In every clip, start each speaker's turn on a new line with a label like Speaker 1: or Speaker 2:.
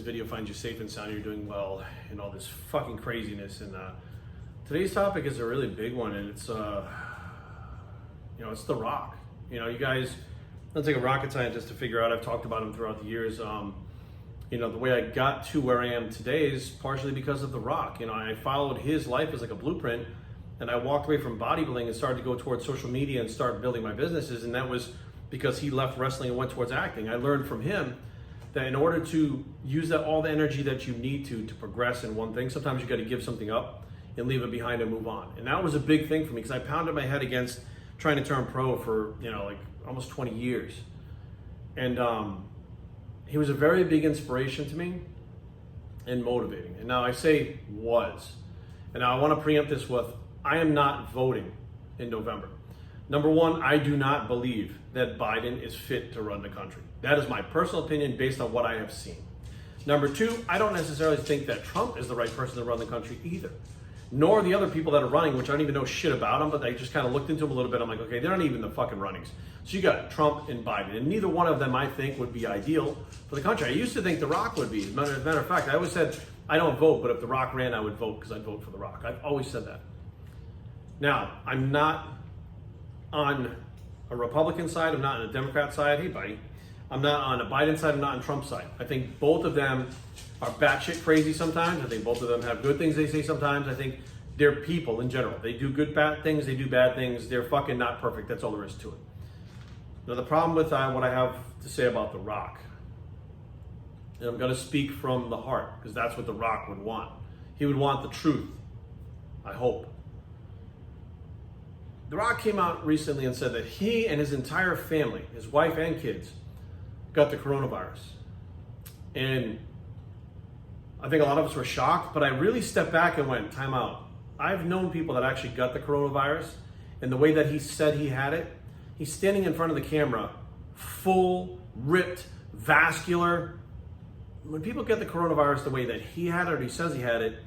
Speaker 1: video finds you safe and sound, you're doing well, and all this fucking craziness. And today's topic is a really big one, and it's it's The Rock. You guys, don't take a rocket scientist to figure out. I've talked about him throughout the years. The way I got to where I am today is partially because of The Rock. I followed his life as like a blueprint, and I walked away from bodybuilding and started to go towards social media and start building my businesses. And that was because he left wrestling and went towards acting. I learned from him that in order to use all the energy that you need to progress in one thing, sometimes you got to give something up and leave it behind and move on. And that was a big thing for me because I pounded my head against trying to turn pro for like almost 20 years. And he was a very big inspiration to me and motivating. And now I say was. And now I want to preempt this with, I am not voting in November. Number one, I do not believe that Biden is fit to run the country. That is my personal opinion based on what I have seen. Number two, I don't necessarily think that Trump is the right person to run the country either. Nor the other people that are running, which I don't even know shit about them, but I just kind of looked into them a little bit. I'm like, okay, they're not even the fucking runnings. So you got Trump and Biden, and neither one of them I think would be ideal for the country. I used to think The Rock would be. As a matter of fact, I always said, I don't vote, but if The Rock ran, I would vote because I'd vote for The Rock. I've always said that. Now, I'm not on a Republican side. I'm not on a Democrat side. Hey, buddy. I'm not on a Biden side. I'm not on Trump's side. I think both of them are batshit crazy sometimes. I think both of them have good things they say sometimes. I think they're people in general. They do good, bad things. They do bad things. They're fucking not perfect. That's all there is to it. Now, the problem with what I have to say about The Rock, and I'm going to speak from the heart because that's what The Rock would want. He would want the truth, I hope. The Rock came out recently and said that he and his entire family, his wife and kids, got the coronavirus. And I think a lot of us were shocked, but I really stepped back and went, time out. I've known people that actually got the coronavirus, and the way that he said he had it, he's standing in front of the camera, full, ripped, vascular. When people get the coronavirus the way that he had it, or he says he had it,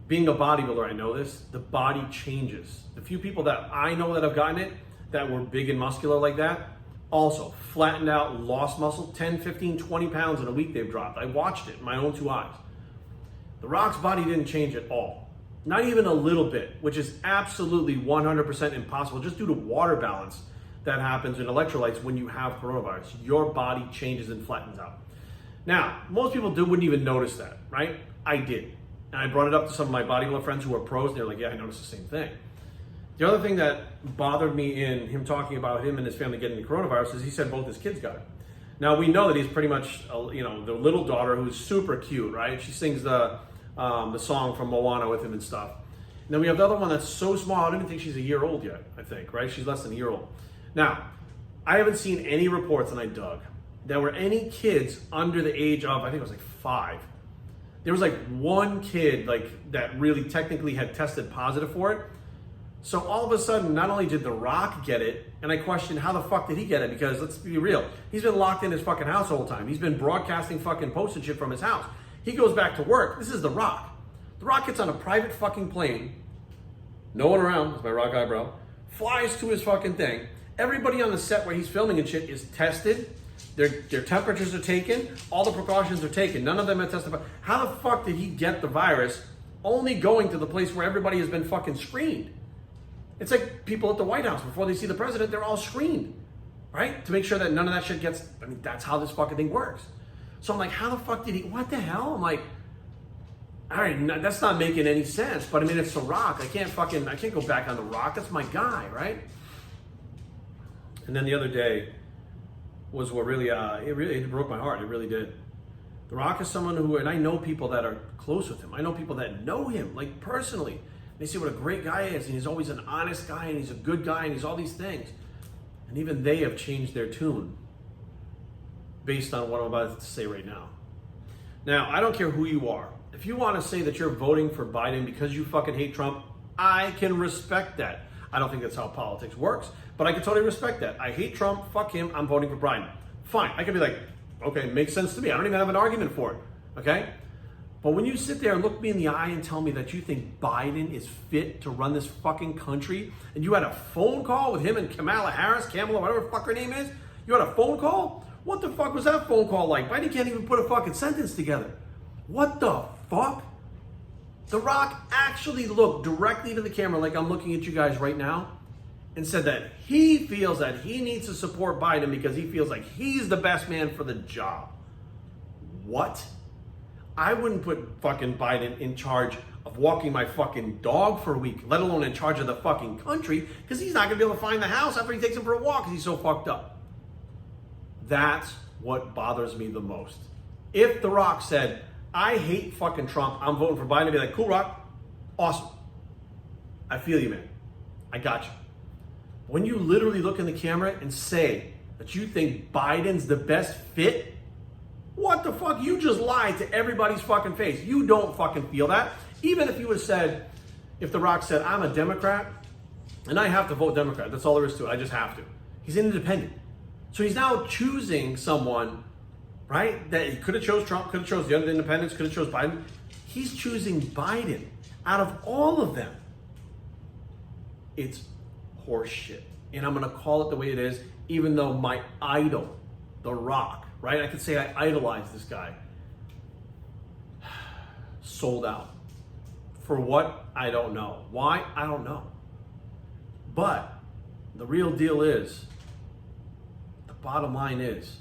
Speaker 1: being a bodybuilder, I know this, the body changes. The few people that I know that have gotten it, that were big and muscular like that, also flattened out, lost muscle, 10, 15, 20 pounds in a week they've dropped. I watched it in my own two eyes. The Rock's body didn't change at all. Not even a little bit, which is absolutely 100% impossible, just due to water balance that happens in electrolytes when you have coronavirus. Your body changes and flattens out. Now, most people wouldn't even notice that, right? I did. And I brought it up to some of my bodybuilder friends who are pros, and they're like, yeah, I noticed the same thing. The other thing that bothered me in him talking about him and his family getting the coronavirus is he said both his kids got it. Now, we know that he's pretty much, the little daughter who's super cute, right? She sings the song from Moana with him and stuff. And then we have the other one that's so small, I don't even think she's a year old yet, I think, right? She's less than a year old. Now, I haven't seen any reports, and I dug, that were any kids under the age of, I think it was like 5. There was like one kid that really technically had tested positive for it. So all of a sudden, not only did The Rock get it, and I questioned how the fuck did he get it? Because let's be real, he's been locked in his fucking house the whole time. He's been broadcasting fucking posts and shit from his house. He goes back to work. This is The Rock. The Rock gets on a private fucking plane, no one around, that's my rock eyebrow, flies to his fucking thing. Everybody on the set where he's filming and shit is tested. Their temperatures are taken. All the precautions are taken. None of them have tested. How the fuck did he get the virus only going to the place where everybody has been fucking screened? It's like people at the White House, before they see the president, they're all screened, right? To make sure that none of that shit gets, that's how this fucking thing works. So I'm like, how the fuck did he, what the hell? I'm like, all right, that's not making any sense. But it's The Rock. I can't go back on The Rock. That's my guy, right? And then the other day was what really, it broke my heart. It really did. The Rock is someone who, and I know people that are close with him. I know people that know him, like personally. They say what a great guy he is, and he's always an honest guy, and he's a good guy, and he's all these things. And even they have changed their tune based on what I'm about to say right now. Now, I don't care who you are. If you want to say that you're voting for Biden because you fucking hate Trump, I can respect that. I don't think that's how politics works, but I can totally respect that. I hate Trump, fuck him, I'm voting for Biden. Fine, I can be like, okay, makes sense to me. I don't even have an argument for it, okay? But when you sit there and look me in the eye and tell me that you think Biden is fit to run this fucking country, and you had a phone call with him and Kamala Harris, whatever the fuck her name is, you had a phone call What the fuck was that phone call like? Biden can't even put a fucking sentence together. What the fuck? The Rock actually looked directly into the camera like I'm looking at you guys right now and said that he feels that he needs to support Biden because he feels like he's the best man for the job. What? I wouldn't put fucking Biden in charge of walking my fucking dog for a week, let alone in charge of the fucking country, because he's not gonna be able to find the house after he takes him for a walk because he's so fucked up. That's what bothers me the most. If The Rock said, I hate fucking Trump, I'm voting for Biden, I'd be like, cool, Rock, awesome. I feel you, man. I got you. When you literally look in the camera and say that you think Biden's the best fit, what the fuck? You just lied to everybody's fucking face. You don't fucking feel that. Even if you would have said, if The Rock said, I'm a Democrat and I have to vote Democrat, that's all there is to it. I just have to. He's an independent. So he's now choosing someone, right? That he could have chose Trump, could have chose the other independents, could have chose Biden. He's choosing Biden out of all of them. It's horse shit. And I'm gonna call it the way it is, even though my idol, The Rock, right? I could say I idolize this guy. Sold out. For what? I don't know. Why? I don't know. But the real deal is, the bottom line is,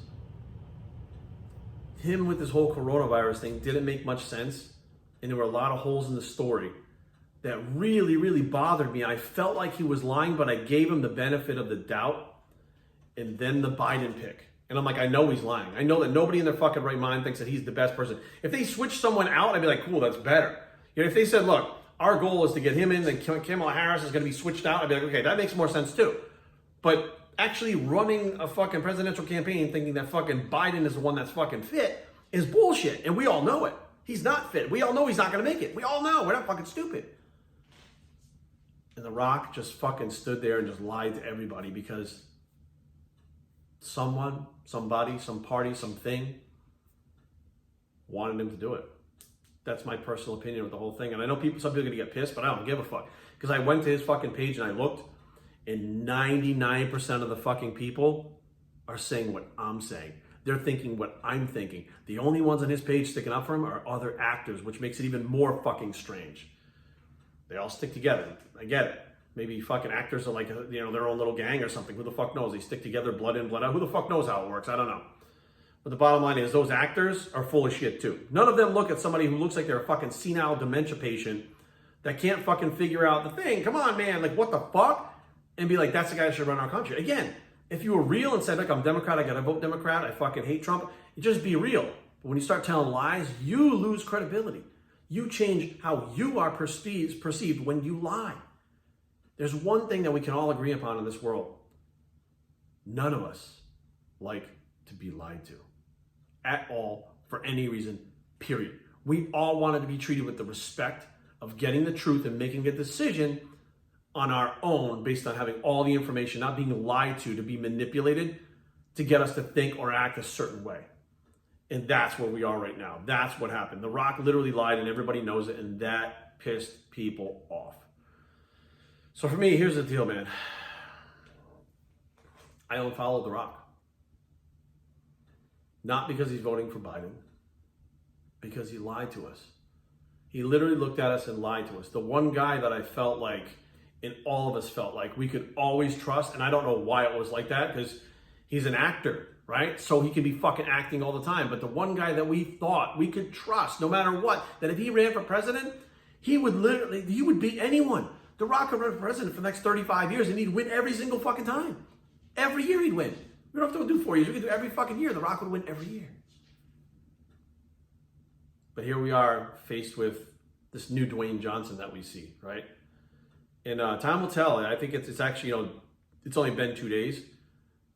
Speaker 1: him with this whole coronavirus thing didn't make much sense. And there were a lot of holes in the story that really, really bothered me. I felt like he was lying, but I gave him the benefit of the doubt. And then the Biden pick. And I'm like, I know he's lying. I know that nobody in their fucking right mind thinks that he's the best person. If they switch someone out, I'd be like, cool, that's better. You know, if they said, look, our goal is to get him in, then Kamala Harris is going to be switched out, I'd be like, okay, that makes more sense too. But actually running a fucking presidential campaign thinking that fucking Biden is the one that's fucking fit is bullshit. And we all know it. He's not fit. We all know he's not going to make it. We all know. We're not fucking stupid. And The Rock just fucking stood there and just lied to everybody because someone, somebody, some party, something wanted him to do it. That's my personal opinion with the whole thing. And I know some people are gonna get pissed, but I don't give a fuck. Because I went to his fucking page and I looked, and 99% of the fucking people are saying what I'm saying. They're thinking what I'm thinking. The only ones on his page sticking up for him are other actors, which makes it even more fucking strange. They all stick together. I get it. Maybe fucking actors are like, you know, their own little gang or something. Who the fuck knows? They stick together, blood in, blood out. Who the fuck knows how it works? I don't know. But the bottom line is those actors are full of shit too. None of them look at somebody who looks like they're a fucking senile dementia patient that can't fucking figure out the thing. Come on, man. Like, what the fuck? And be like, that's the guy that should run our country. Again, if you were real and said, like, I'm Democrat, I gotta vote Democrat, I fucking hate Trump, you just be real. But when you start telling lies, you lose credibility. You change how you are perceived when you lie. There's one thing that we can all agree upon in this world. None of us like to be lied to. At all, for any reason, period. We all wanted to be treated with the respect of getting the truth and making a decision on our own based on having all the information, not being lied to be manipulated to get us to think or act a certain way. And that's where we are right now. That's what happened. The Rock literally lied and everybody knows it, and that pissed people off. So for me, here's the deal, man. I unfollowed The Rock. Not because he's voting for Biden, because he lied to us. He literally looked at us and lied to us. The one guy that I felt like, and all of us felt like we could always trust, and I don't know why it was like that, because he's an actor, right? So he could be fucking acting all the time. But the one guy that we thought we could trust, no matter what, that if he ran for president, he would beat anyone. The Rock could run for president for the next 35 years and he'd win every single fucking time. Every year he'd win. We don't have to do 4 years. We can do every fucking year. The Rock would win every year. But here we are faced with this new Dwayne Johnson that we see, right? And time will tell. I think it's actually, you know, it's only been 2 days,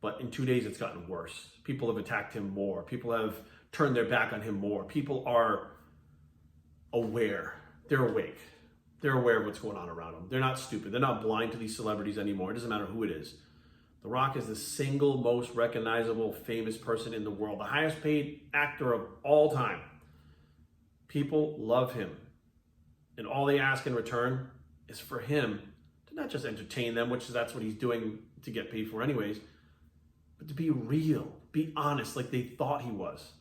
Speaker 1: but in 2 days it's gotten worse. People have attacked him more. People have turned their back on him more. People are aware. They're awake. They're aware of what's going on around them. They're not stupid. They're not blind to these celebrities anymore. It doesn't matter who it is. The Rock is the single most recognizable, famous person in the world, the highest paid actor of all time. People love him. And all they ask in return is for him to not just entertain them, which that's what he's doing to get paid for anyways, but to be real, be honest like they thought he was.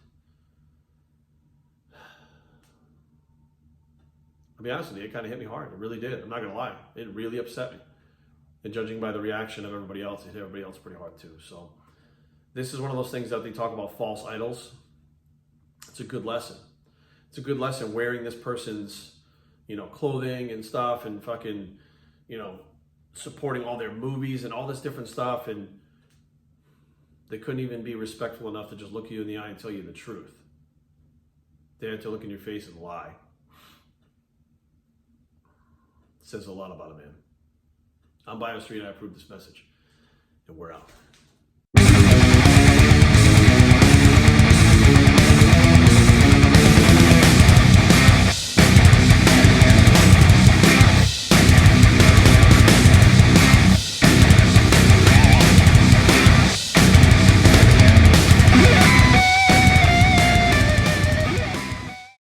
Speaker 1: I'll be honest with you, it kind of hit me hard. It really did. I'm not going to lie. It really upset me. And judging by the reaction of everybody else, it hit everybody else pretty hard too. So this is one of those things that they talk about, false idols. It's a good lesson. It's a good lesson wearing this person's, clothing and stuff and fucking, supporting all their movies and all this different stuff. And they couldn't even be respectful enough to just look you in the eye and tell you the truth. They had to look in your face and lie. Says a lot about a man. I'm Biostreet and I approve this message. And we're out.